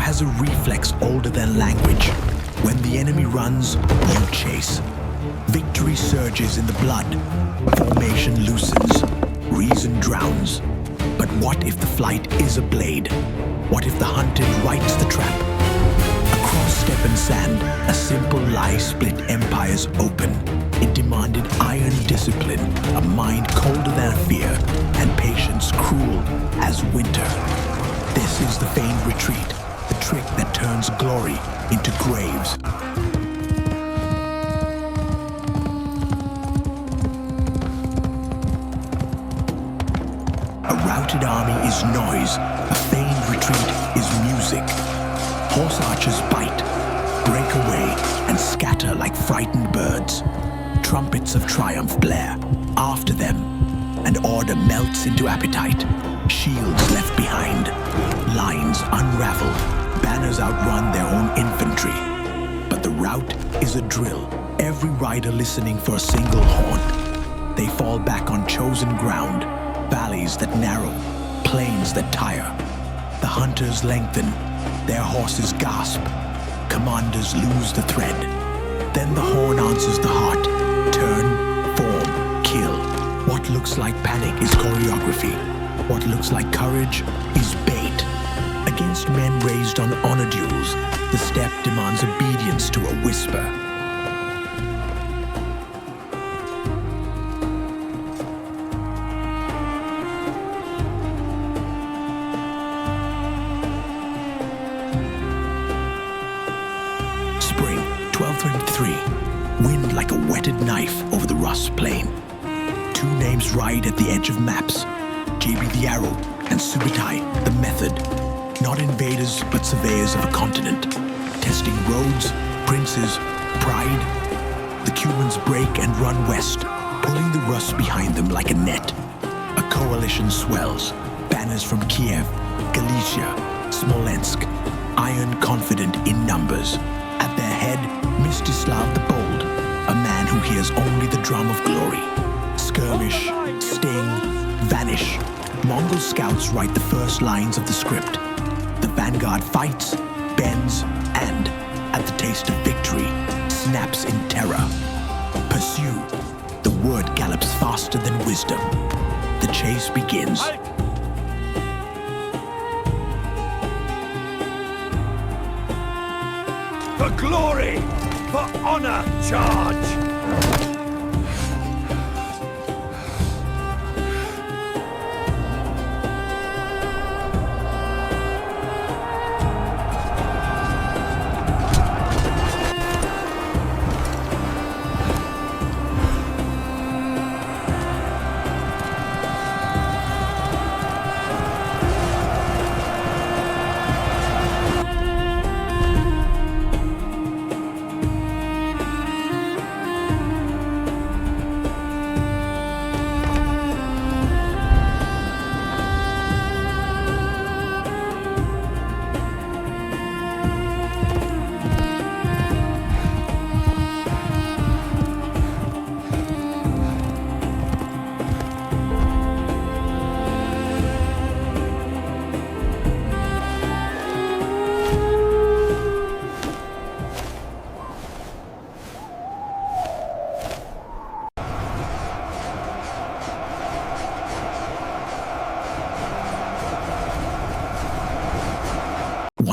has a reflex older than language. When the enemy runs, you chase. Victory surges in the blood. Formation loosens. Reason drowns. But what if the flight is a blade? What if the hunted writes the trap? Across step and sand, a simple lie split empires open. It demanded iron discipline, a mind colder than fear, and patience cruel as winter. This is the Feigned Retreat, the trick that turns glory into graves. A routed army is noise, a feigned retreat is music. Horse archers bite, break away, and scatter like frightened birds. Trumpets of triumph blare. After them, and order melts into appetite. Shields left behind. Lines unravel. Banners outrun their own infantry. But the rout is a drill. Every rider listening for a single horn. They fall back on chosen ground. Valleys that narrow. Plains that tire. The hunters lengthen. Their horses gasp. Commanders lose the thread. Then the horn answers the heart. Turn, form, kill. What looks like panic is choreography. What looks like courage is bait. Against men raised on honor duels, the step demands obedience to a whisper. Spring, 1223. Wind like a whetted knife over the Rus plain. Two names ride at the edge of maps. Jebe the arrow and Subutai the method. Not invaders, but surveyors of a continent. Testing roads, princes, pride. The Cumans break and run west, pulling the Rus behind them like a net. A coalition swells. Banners from Kiev, Galicia, Smolensk. Iron confident in numbers. At their head, Mstislav the Bold, a man who hears only the drum of glory. Skirmish, sting, vanish. Mongol scouts write the first lines of the script. The vanguard fights, bends, and, at the taste of victory, snaps in terror. Pursue. The word gallops faster than wisdom. The chase begins. For glory! For honor! Charge!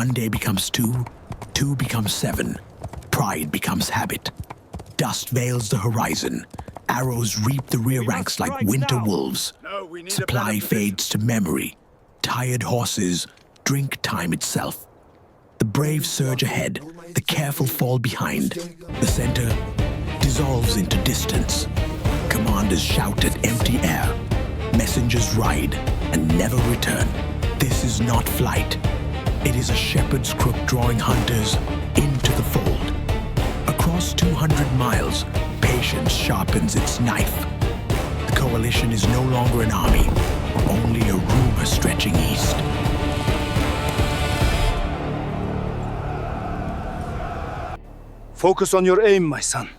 One day becomes two, two becomes seven. Pride becomes habit. Dust veils the horizon. Arrows reap the rear ranks like winter wolves. Supply fades to memory. Tired horses drink time itself. The brave surge ahead, the careful fall behind. The center dissolves into distance. Commanders shout at empty air. Messengers ride and never return. This is not flight. It is a shepherd's crook drawing hunters into the fold. Across 200 miles, patience sharpens its knife. The coalition is no longer an army, only a rumor stretching east. Focus on your aim, my son.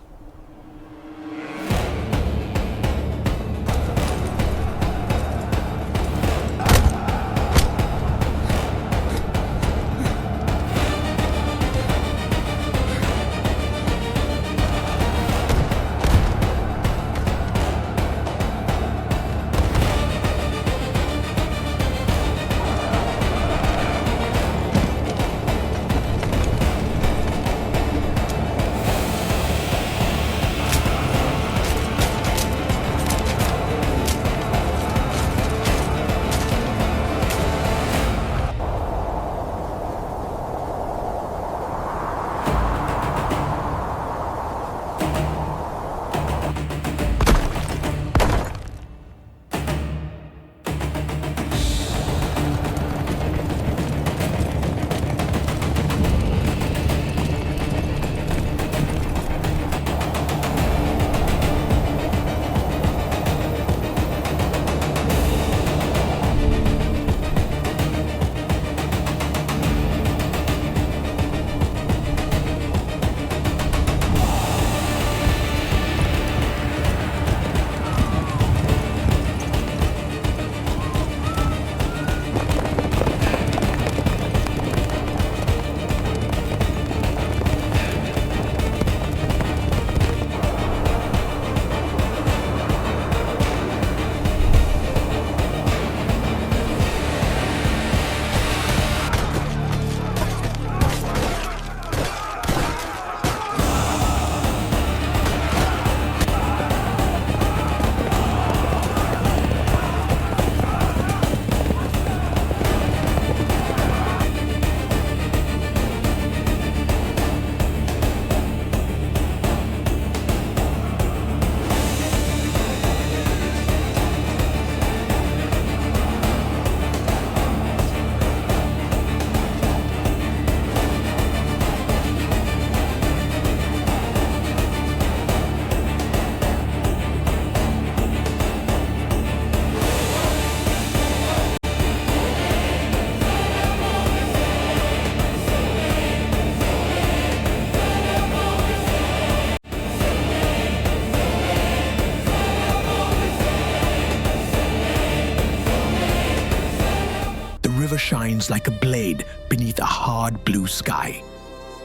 shines like a blade beneath a hard blue sky.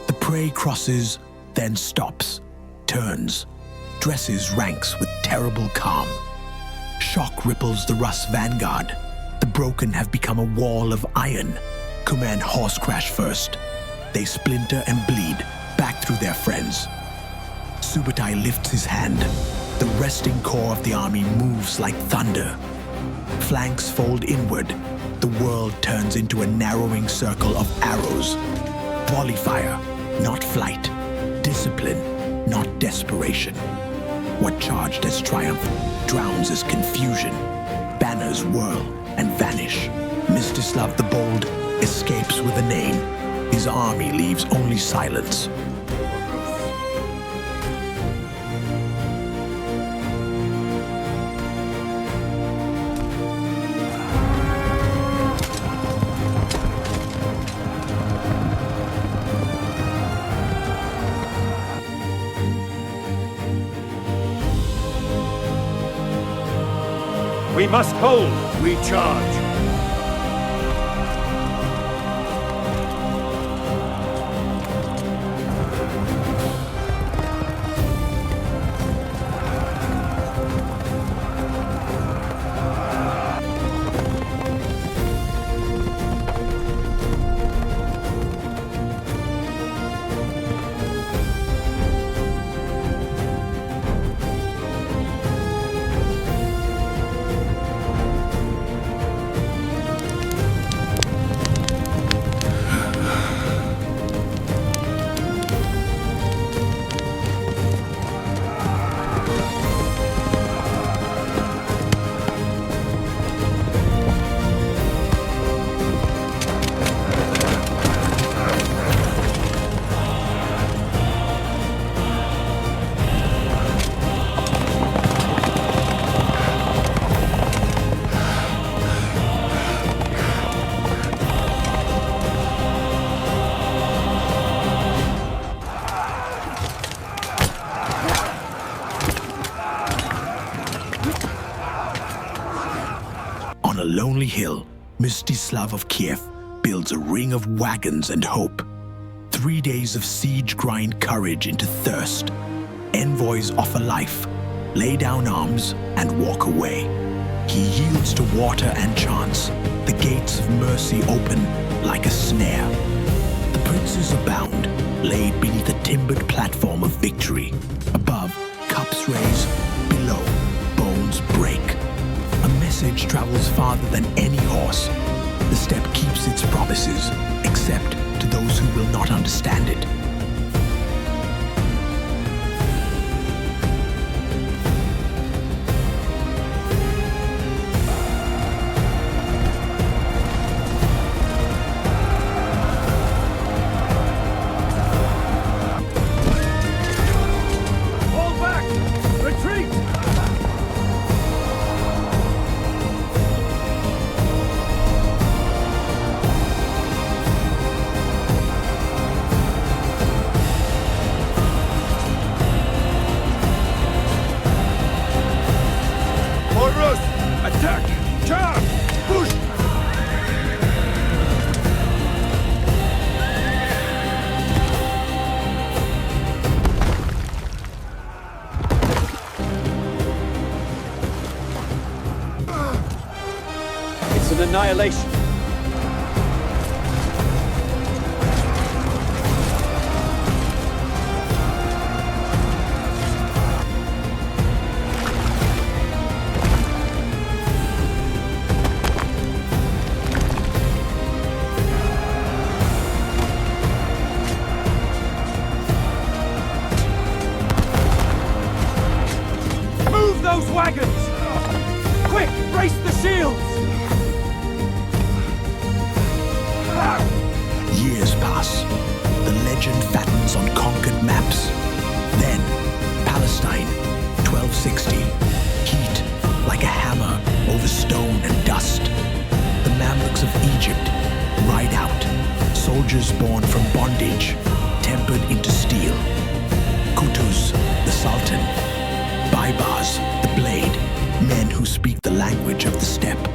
The prey crosses, then stops, turns, dresses ranks with terrible calm. Shock ripples the Rus vanguard. The broken have become a wall of iron. Command horse crash first. They splinter and bleed back through their friends. Subutai lifts his hand. The resting core of the army moves like thunder. Flanks fold inward. The world turns into a narrowing circle of arrows. Volley fire, not flight. Discipline, not desperation. What charged as triumph drowns as confusion. Banners whirl and vanish. Mstislav the Bold escapes with a name. His army leaves only silence. We must hold. We charge. On a lonely hill, Mstislav of Kiev builds a ring of wagons and hope. 3 days of siege grind courage into thirst. Envoys offer life, lay down arms, and walk away. He yields to water and chance. The gates of mercy open like a snare. The princes abound, laid beneath a timbered platform of victory. Above, cups raise, below, bones break. A message travels farther than any horse. The step keeps its promises, except to those who will not understand it. Fall back! Retreat! Horus! Attack! Charge! Push! It's an annihilation. Move those wagons! Quick, brace the shields! Years pass. The legend fattens on conquered maps. Then, Palestine, 1260. Heat like a hammer over stone and dust. The Mamluks of Egypt ride out. Soldiers born from bondage, tempered into steel. Qutuz, the Sultan. Baibars, the blade. Men who speak the language of the steppe.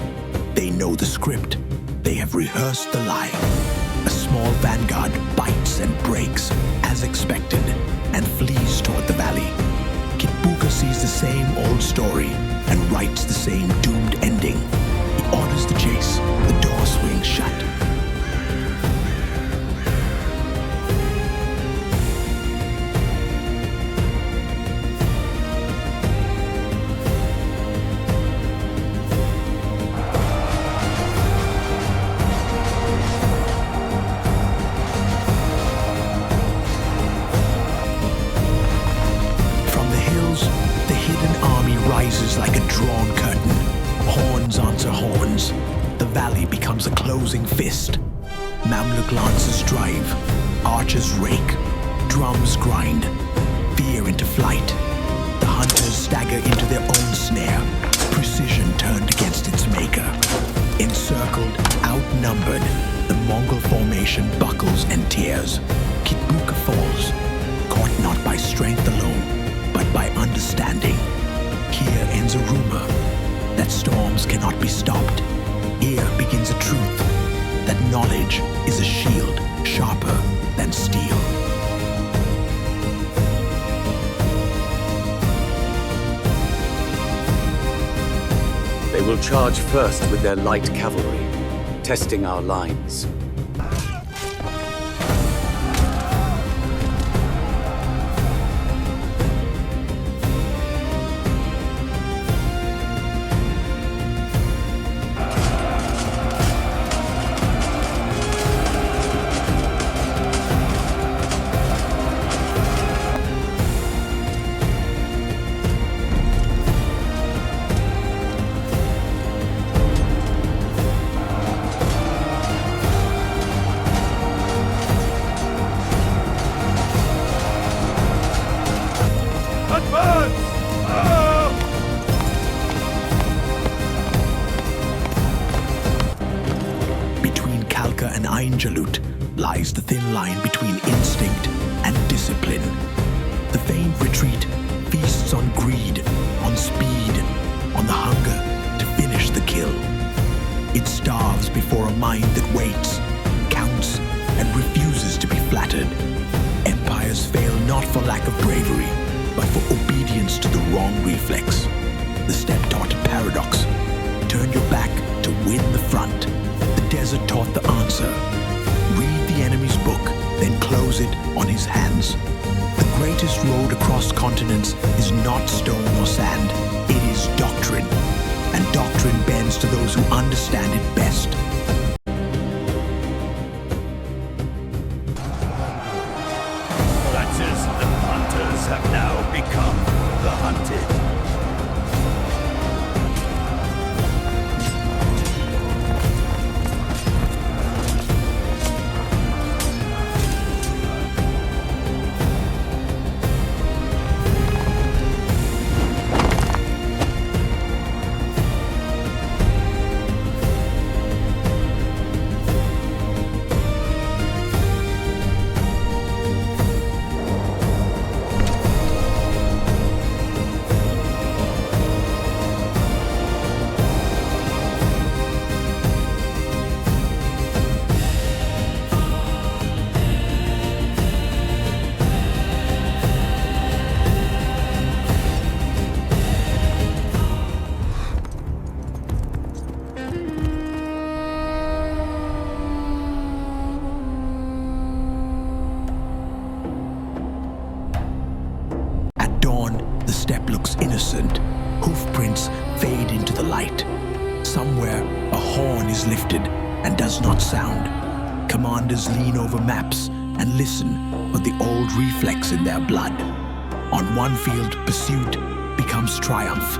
They know the script. They have rehearsed the lie. A small vanguard bites and breaks, as expected, and flees toward the valley. Kitbuka sees the same old story and writes the same doomed ending. He orders the chase. The door swings shut. Like a drawn curtain, horns answer horns. The valley becomes a closing fist. Mamluk lancers drive, archers rake, drums grind, fear into flight. The hunters stagger into their own snare, precision turned against its maker. Encircled, outnumbered, the Mongol formation buckles and tears. Kitbuka falls, caught not by strength alone, but by understanding. Here ends a rumor that storms cannot be stopped. Here begins a truth that knowledge is a shield sharper than steel. They will charge first with their light cavalry, testing our lines. Lies the thin line between instinct and discipline. The Feigned Retreat feasts on greed, on speed, on the hunger to finish the kill. It starves before a mind that waits, counts, and refuses to be flattered. Empires fail not for lack of bravery, but for obedience to the wrong reflex. The step-taught paradox. Turn your back to win the front. The desert taught the answer. Read the enemy's book, then close it on his hands. The greatest road across continents is not stone or sand. It is doctrine. And doctrine bends to those who understand it best. Hunters and hunters have now become the hunted. Innocent, hoofprints fade into the light. Somewhere, a horn is lifted and does not sound. Commanders lean over maps and listen for the old reflex in their blood. On one field, pursuit becomes triumph.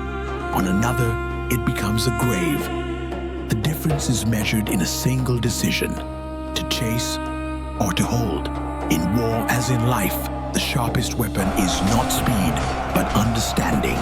On another, it becomes a grave. The difference is measured in a single decision: to chase or to hold. In war, as in life, the sharpest weapon is not speed, but understanding.